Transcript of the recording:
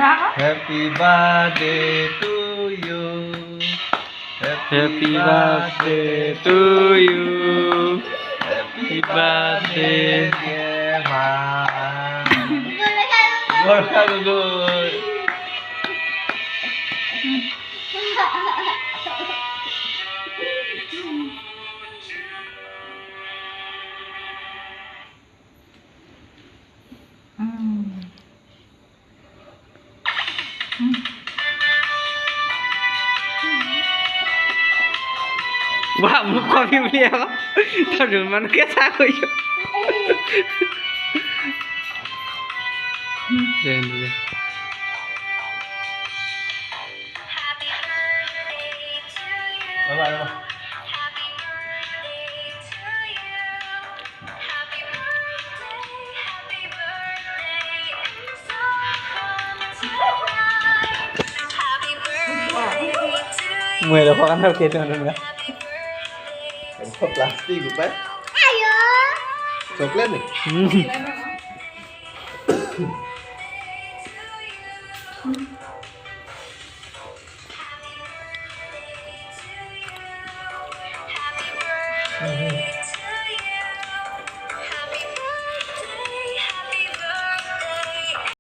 Happy birthday to you. Happy birthday to you. Happy birthday, dear mom. Gorka dulu. Wah, mau kopi beli apa? Tahu mana kita aku yo. Jangan. Bapak, bapak. Mười là khó khăn đâu kia nữa nữa. Kok plastik bukan? Ayo. Coklat nih.